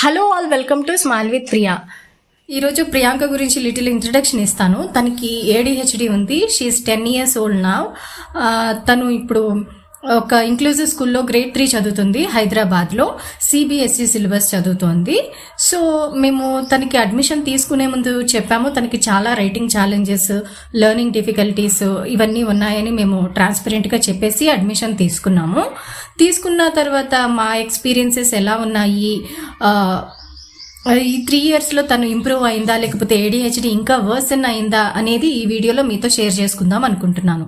Hello all, welcome to smile with Priya. ఈరోజు ప్రియాంక గురించి little introduction ఇస్తాను. తనకి ADHD ఉంది. She is 10 years old now. తను ఇప్పుడు ఒక ఇంక్లూజివ్ స్కూల్లో గ్రేడ్ 3 చదువుతుంది. హైదరాబాద్లో CBSE సిలబస్ చదువుతోంది. సో మేము తనకి అడ్మిషన్ తీసుకునే ముందు చెప్పాము, తనకి చాలా రైటింగ్ ఛాలెంజెస్, లెర్నింగ్ డిఫికల్టీస్ ఇవన్నీ ఉన్నాయని మేము ట్రాన్స్పరెంట్గా చెప్పేసి అడ్మిషన్ తీసుకున్నాము. తీసుకున్న తర్వాత మా ఎక్స్పీరియన్సెస్ ఎలా ఉన్నాయి, ఈ 3 yearsలో తను ఇంప్రూవ్ అయిందా లేకపోతే ADHD ఇంకా వర్సన్ అయిందా అనేది ఈ వీడియోలో మీతో షేర్ చేసుకుందాం అనుకుంటున్నాను.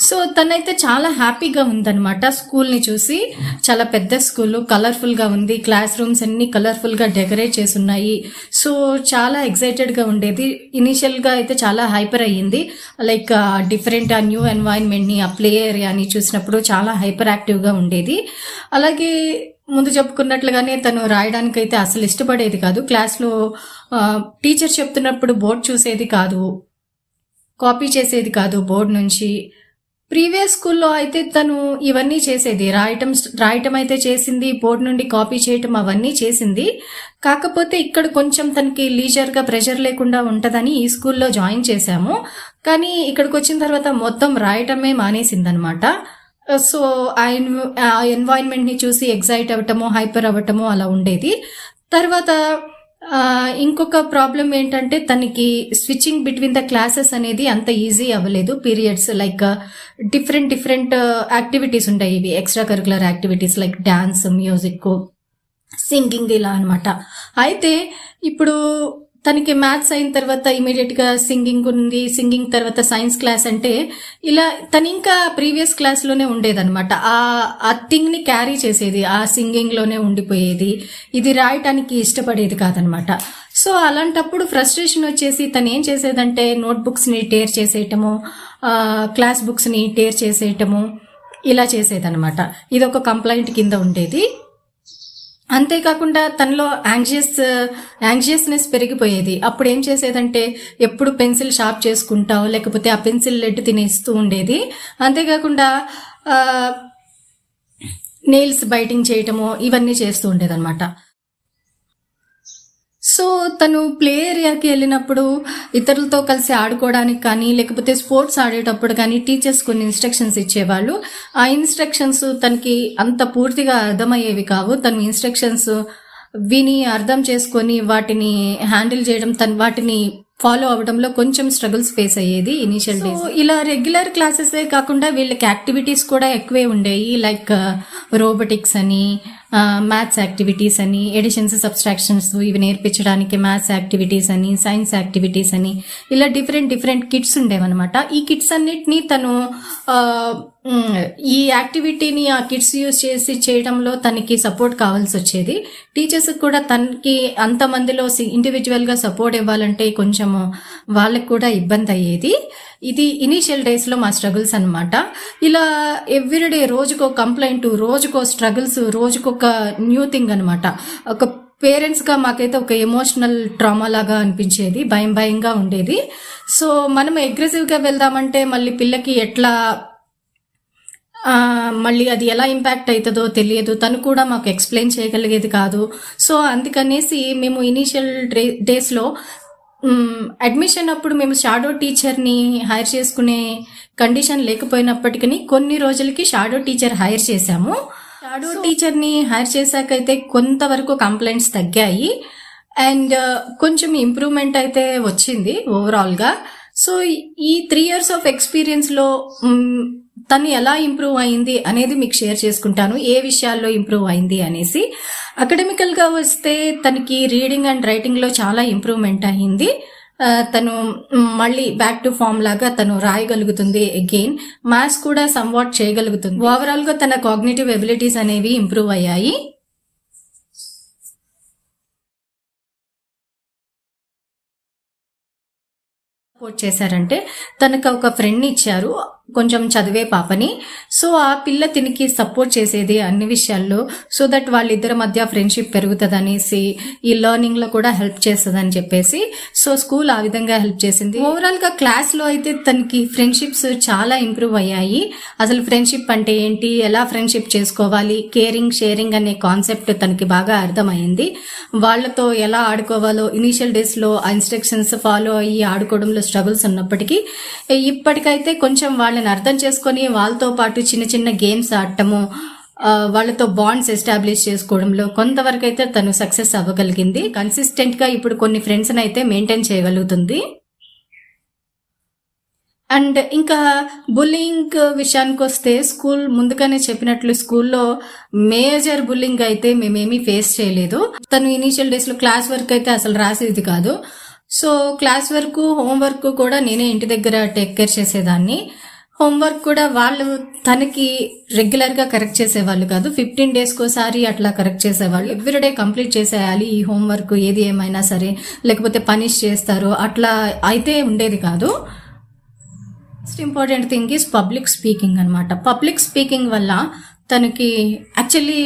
సో తనైతే చాలా హ్యాపీగా ఉందన్నమాట. స్కూల్ని చూసి చాలా పెద్ద స్కూల్, కలర్ఫుల్గా ఉంది, క్లాస్ రూమ్స్ అన్ని కలర్ఫుల్గా డెకరేట్ చేసి ఉన్నాయి. సో చాలా ఎక్సైటెడ్గా ఉండేది. ఇనిషియల్గా అయితే చాలా హైపర్ అయ్యింది. లైక్ డిఫరెంట్ న్యూ ఎన్వైరన్మెంట్ని, ఆ ప్లే ఏరియాని చూసినప్పుడు చాలా హైపర్ యాక్టివ్గా ఉండేది. అలాగే ముందు చెప్పుకున్నట్లుగానే తను రాయడానికైతే అసలు ఇష్టపడేది కాదు. క్లాస్లో టీచర్ చెప్తున్నప్పుడు బోర్డు చూసేది కాదు, కాపీ చేసేది కాదు బోర్డు నుంచి. ప్రీవియస్ స్కూల్లో అయితే తను ఇవన్నీ చేసేది, రాయటం అయితే చేసింది, బోర్డు నుండి కాపీ చేయటం అవన్నీ చేసింది. కాకపోతే ఇక్కడ కొంచెం తనకి లీజర్గా ప్రెషర్ లేకుండా ఉంటుందని ఈ స్కూల్లో జాయిన్ చేశాము. కానీ ఇక్కడికి వచ్చిన తర్వాత మొత్తం రాయటమే మానేసిందనమాట. సో ఆ ఎన్వైరన్మెంట్ని చూసి ఎగ్జైట్ అవ్వటము, హైపర్ అవ్వటము అలా ఉండేది. తర్వాత ఇంకొక ప్రాబ్లం ఏంటంటే తనకి స్విచ్చింగ్ బిట్వీన్ ద క్లాసెస్ అనేది అంత ఈజీ అవ్వలేదు. పీరియడ్స్ లైక్ డిఫరెంట్ యాక్టివిటీస్ ఉంటాయి, ఇవి extra curricular activities like dance, music, singing ఇలా అనమాట. అయితే ఇప్పుడు తనకి మ్యాథ్స్ అయిన తర్వాత ఇమీడియట్గా సింగింగ్ ఉంది, సింగింగ్ తర్వాత సైన్స్ క్లాస్ అంటే ఇలా తను ఇంకా ప్రీవియస్ క్లాస్లోనే ఉండేదన్నమాట. ఆ థింగ్ని క్యారీ చేసేది, ఆ సింగింగ్లోనే ఉండిపోయేది. ఇది రాయటానికి ఇష్టపడేది కాదనమాట. సో అలాంటప్పుడు ఫ్రస్ట్రేషన్ వచ్చేసి తను ఏం చేసేదంటే నోట్బుక్స్ని టేర్ చేసేయటము, క్లాస్ బుక్స్ని టేర్ చేసేయటము ఇలా చేసేదనమాట. ఇది ఒక కంప్లైంట్ కింద ఉండేది. అంతేకాకుండా తనలో యాంగ్జియస్నెస్ పెరిగిపోయేది. అప్పుడు ఏం చేసేదంటే ఎప్పుడు పెన్సిల్ షార్ప్ చేసుకుంటావు, లేకపోతే ఆ పెన్సిల్ లెడ్ తినేస్తూ ఉండేది. అంతేకాకుండా నెయిల్స్ బైటింగ్ చేయటము ఇవన్నీ చేస్తూ ఉండేదన్నమాట. సో తను ప్లే ఏరియాకి వెళ్ళినప్పుడు ఇతరులతో కలిసి ఆడుకోవడానికి కానీ లేకపోతే స్పోర్ట్స్ ఆడేటప్పుడు కానీ టీచర్స్ కొన్ని ఇన్స్ట్రక్షన్స్ ఇచ్చేవాళ్ళు. ఆ ఇన్స్ట్రక్షన్స్ తనకి అంత పూర్తిగా అర్థమయ్యేవి కావు. తను ఇన్స్ట్రక్షన్స్ విని అర్థం చేసుకొని వాటిని హ్యాండిల్ చేయడం, వాటిని ఫాలో అవడంలో కొంచెం స్ట్రగుల్స్ ఫేస్ అయ్యేది ఇనిషియల్ డేస్. ఇలా రెగ్యులర్ క్లాసెసే కాకుండా వీళ్ళకి యాక్టివిటీస్ కూడా ఎక్కువే ఉండేవి. లైక్ రోబోటిక్స్ అని, మ్యాథ్స్ యాక్టివిటీస్ అని, ఎడిషన్స్, సబ్స్ట్రాక్షన్స్ ఇవి నేర్పించడానికి మ్యాథ్స్ యాక్టివిటీస్ అని, సైన్స్ యాక్టివిటీస్ అని ఇలా డిఫరెంట్ కిట్స్ ఉండేవన్నమాట. ఈ కిట్స్ అన్నిటినీ తను ఈ యాక్టివిటీని ఆ కిట్స్ యూజ్ చేసి చేయడంలో తనకి సపోర్ట్ కావాల్సి వచ్చేది. టీచర్స్ కూడా తనకి అంతమందిలో ఇండివిజువల్గా సపోర్ట్ ఇవ్వాలంటే కొంచెం వాళ్ళకి కూడా ఇబ్బంది అయ్యేది. ఇది ఇనీషియల్ డేస్లో మా స్ట్రగుల్స్ అనమాట. ఇలా ఎవ్రీడే రోజుకో కంప్లైంట్, రోజుకో స్ట్రగుల్స్, రోజుకొక న్యూ థింగ్ అనమాట. ఒక పేరెంట్స్గా మాకైతే ఒక ఎమోషనల్ ట్రామా లాగా అనిపించేది, భయంగా ఉండేది. సో మనం అగ్రెసివ్గా వెళ్దామంటే మళ్ళీ పిల్లకి ఎట్లా మళ్ళీ అది ఎలా ఇంపాక్ట్ అవుతుందో తెలియదు. తను కూడా మాకు ఎక్స్ప్లెయిన్ చేయగలిగేది కాదు. సో అందుకనేసి మేము ఇనీషియల్ డేస్లో అడ్మిషన్ అప్పుడు మేము షాడో టీచర్ని హైర్ చేసుకునే కండిషన్ లేకపోయినప్పటికీ కొన్ని రోజులకి షాడో టీచర్ హైర్ చేశాము. షాడో టీచర్ని హైర్ చేశాకైతే కొంతవరకు కంప్లైంట్స్ తగ్గాయి అండ్ కొంచెం ఇంప్రూవ్మెంట్ అయితే వచ్చింది ఓవరాల్గా. సో ఈ 3 years ఆఫ్ ఎక్స్పీరియన్స్లో తను ఎలా ఇంప్రూవ్ అయింది అనేది మీకు షేర్ చేసుకుంటాను, ఏ విషయాల్లో ఇంప్రూవ్ అయింది అనేసి. అకాడమికల్గా వస్తే తనకి రీడింగ్ అండ్ రైటింగ్లో చాలా ఇంప్రూవ్మెంట్ అయింది. తను మళ్ళీ బ్యాక్ టు ఫామ్ లాగా తను రాయగలుగుతుంది. అగైన్ మ్యాథ్స్ కూడా సమ్వాట్ చేయగలుగుతుంది. ఓవరాల్గా తన కాగ్నిటివ్ ఎబిలిటీస్ అనేవి ఇంప్రూవ్ అయ్యాయి. సపోర్ట్ చేశారంటే తనకు ఒక ఫ్రెండ్ని ఇచ్చారు. కొంచెం చదివే పాపని. సో ఆ పిల్ల తినికి సపోర్ట్ చేసేది అన్ని విషయాల్లో, సో దట్ వాళ్ళిద్దరి మధ్య ఫ్రెండ్షిప్ పెరుగుతుంది అనేసి, ఈ లెర్నింగ్ లో కూడా హెల్ప్ చేస్తుందని చెప్పేసి సో స్కూల్ ఆ విధంగా హెల్ప్ చేసింది. ఓవరాల్ గా క్లాస్ లో అయితే తనకి ఫ్రెండ్షిప్స్ చాలా ఇంప్రూవ్ అయ్యాయి. అసలు ఫ్రెండ్షిప్ అంటే ఏంటి, ఎలా ఫ్రెండ్షిప్ చేసుకోవాలి, కేరింగ్ షేరింగ్ అనే కాన్సెప్ట్ తనకి బాగా అర్థమైంది. వాళ్ళతో ఎలా ఆడుకోవాలో ఇనీషియల్ డేస్ లో ఇన్స్ట్రక్షన్స్ ఫాలో అయ్యి ఆడుకోవడంలో స్ట్రగుల్స్ ఉన్నప్పటికీ ఇప్పటికైతే కొంచెం వాళ్ళని అర్థం చేసుకొని వాళ్ళతో పాటు చిన్న చిన్న గేమ్స్ ఆడటము, వాళ్ళతో బాండ్స్ ఎస్టాబ్లిష్ చేసుకోవడంలో కొంతవరకు అయితే తను సక్సెస్ అవ్వగలిగింది. కన్సిస్టెంట్ గా ఇప్పుడు కొన్ని ఫ్రెండ్స్ అయితే మెయింటైన్ చేయగలుగుతుంది. అండ్ ఇంకా బుల్లింగ్ విషయానికి వస్తే, స్కూల్ ముందుగానే చెప్పినట్లు స్కూల్లో మేజర్ బుల్లింగ్ అయితే మేమేమీ ఫేస్ చేయలేదు. తను ఇనీషియల్ డేస్ లో క్లాస్ వర్క్ అయితే అసలు రాసేది కాదు. సో క్లాస్ వర్క్, హోంవర్క్ కూడా నేనే ఇంటి దగ్గర టేక్ కేర్ చేసేదాన్ని. హోంవర్క్ కూడా వాళ్ళు తనకి రెగ్యులర్ గా కరెక్ట్ చేసేవాళ్ళు కాదు, 15 days కోసారి అట్లా కరెక్ట్ చేసేవాళ్ళు. ఎవ్రీడే కంప్లీట్ చేసేయాలి ఈ హోంవర్క్, ఏది ఏమైనా సరే, లేకపోతే పనిష్ చేస్తారు, అట్లా అయితే ఉండేది కాదు. Most important thing is public speaking అనమాట. పబ్లిక్ స్పీకింగ్ వల్ల తనకి యాక్చువల్లీ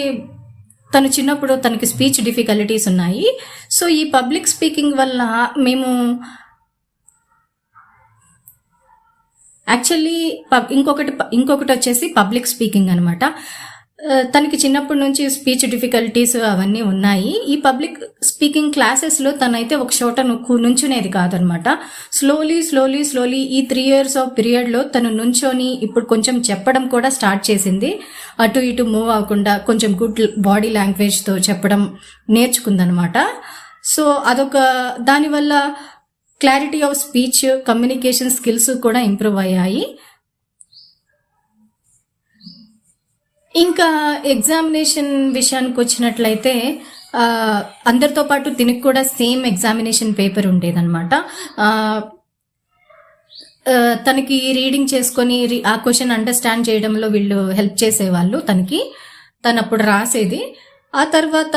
తను చిన్నప్పుడు తనకి స్పీచ్ డిఫికల్టీస్ ఉన్నాయి. సో ఈ పబ్లిక్ స్పీకింగ్ వల్ల మేము యాక్చువల్లీ ఇంకొకటి వచ్చేసి పబ్లిక్ స్పీకింగ్ అనమాట. తనకి చిన్నప్పటి నుంచి స్పీచ్ డిఫికల్టీస్ అవన్నీ ఉన్నాయి. ఈ పబ్లిక్ స్పీకింగ్ క్లాసెస్ లో తనైతే ఒక చోట నుంచునేది కాదనమాట. స్లోలీ ఈ 3 years ఆఫ్ పీరియడ్ లో తను నుంచొని ఇప్పుడు కొంచెం చెప్పడం కూడా స్టార్ట్ చేసింది. అటు ఇటు మూవ్ అవ్వకుండా కొంచెం గుడ్ బాడీ లాంగ్వేజ్ తో చెప్పడం నేర్చుకుందనమాట. సో అదొక దానివల్ల clarity of speech, communication skills కూడా ఇంప్రూవ్ అయ్యాయి. ఇంకా ఎగ్జామినేషన్ విషయానికి వచ్చినట్లయితే అందరితో పాటు తినకు కూడా సేమ్ ఎగ్జామినేషన్ పేపర్ ఉండేదన్నమాట. తనకి రీడింగ్ చేసుకొని ఆ క్వశ్చన్ అండర్స్టాండ్ చేయడంలో వీళ్ళు హెల్ప్ చేసేవాళ్ళు తనకి. తను అప్పుడు రాసేది. ఆ తర్వాత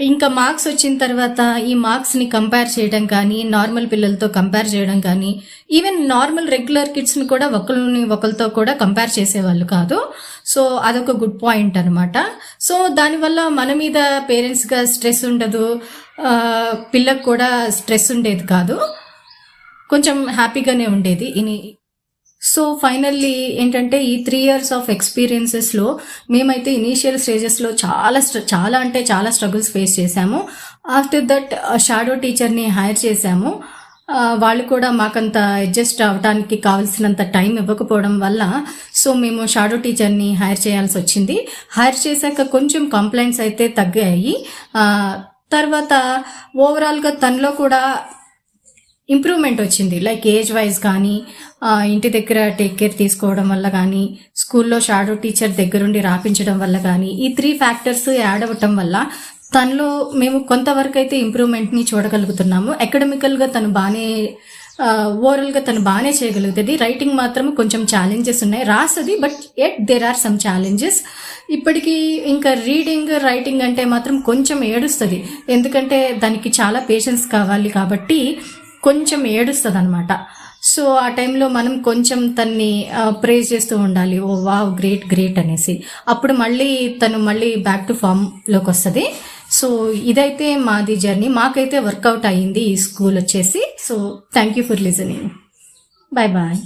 ఇంకా మార్క్స్ వచ్చిన తర్వాత ఈ మార్క్స్ ని కంపేర్ చేయడం కానీ, నార్మల్ పిల్లలతో కంపేర్ చేయడం కానీ, ఈవెన్ నార్మల్ రెగ్యులర్ కిడ్స్ ని కూడా ఒకరితో కూడా కంపేర్ చేసేవాళ్ళు కాదు. సో అదొక గుడ్ పాయింట్ అనమాట. సో దానివల్ల మన మీద పేరెంట్స్ గా స్ట్రెస్ ఉండదు, పిల్లకు కూడా స్ట్రెస్ ఉండేది కాదు, కొంచెం హ్యాపీగానే ఉండేది. సో ఫైనల్లీ ఏంటంటే ఈ 3 years ఆఫ్ ఎక్స్పీరియన్సెస్ లో మేమైతే ఇనీషియల్ స్టేజెస్ లో చాలా స్ట్రగుల్స్ ఫేస్ చేశాము. ఆఫ్టర్ దట్ షాడో టీచర్ని హైర్ చేశాము. వాళ్ళు కూడా మాకంత అడ్జస్ట్ అవడానికి కావాల్సినంత టైం ఇవ్వకపోవడం వల్ల సో మేము షాడో టీచర్ని హైర్ చేయాల్సి వచ్చింది. హైర్ చేశాక కొంచెం కంప్లైంట్స్ అయితే తగ్గాయి. తర్వాత ఓవరాల్గా తనలో కూడా ఇంప్రూవ్మెంట్ వచ్చింది. లైక్ ఏజ్ వైజ్ కానీ, ఇంటి దగ్గర టేక్ కేర్ తీసుకోవడం వల్ల కానీ, స్కూల్లో షాడో టీచర్ దగ్గరుండి రాపించడం వల్ల కానీ, ఈ 3 factors యాడ్ అవ్వటం వల్ల తనలో మేము కొంతవరకు అయితే ఇంప్రూవ్మెంట్ని చూడగలుగుతున్నాము. అకాడమికల్గా తను ఓవరాల్గా తను బాగానే చేయగలుగుతుంది. రైటింగ్ మాత్రం కొంచెం ఛాలెంజెస్ ఉన్నాయి. రాస్తుంది, but at there are some challenges. ఇప్పటికీ ఇంకా రీడింగ్, రైటింగ్ అంటే మాత్రం కొంచెం ఏడుస్తుంది. ఎందుకంటే దానికి చాలా పేషెన్స్ కావాలి కాబట్టి కొంచెం ఏడుస్తుంది అనమాట. సో ఆ టైంలో మనం కొంచెం తన్ని ప్రేజ్ చేస్తూ ఉండాలి, ఓ వావ్ గ్రేట్ అనేసి. అప్పుడు తను మళ్ళీ బ్యాక్ టు ఫామ్ లోకి వస్తుంది. సో ఇదైతే మాది జర్నీ. మాకైతే వర్కౌట్ అయ్యింది ఈ స్కూల్ వచ్చేసి. So thank you for listening. Bye.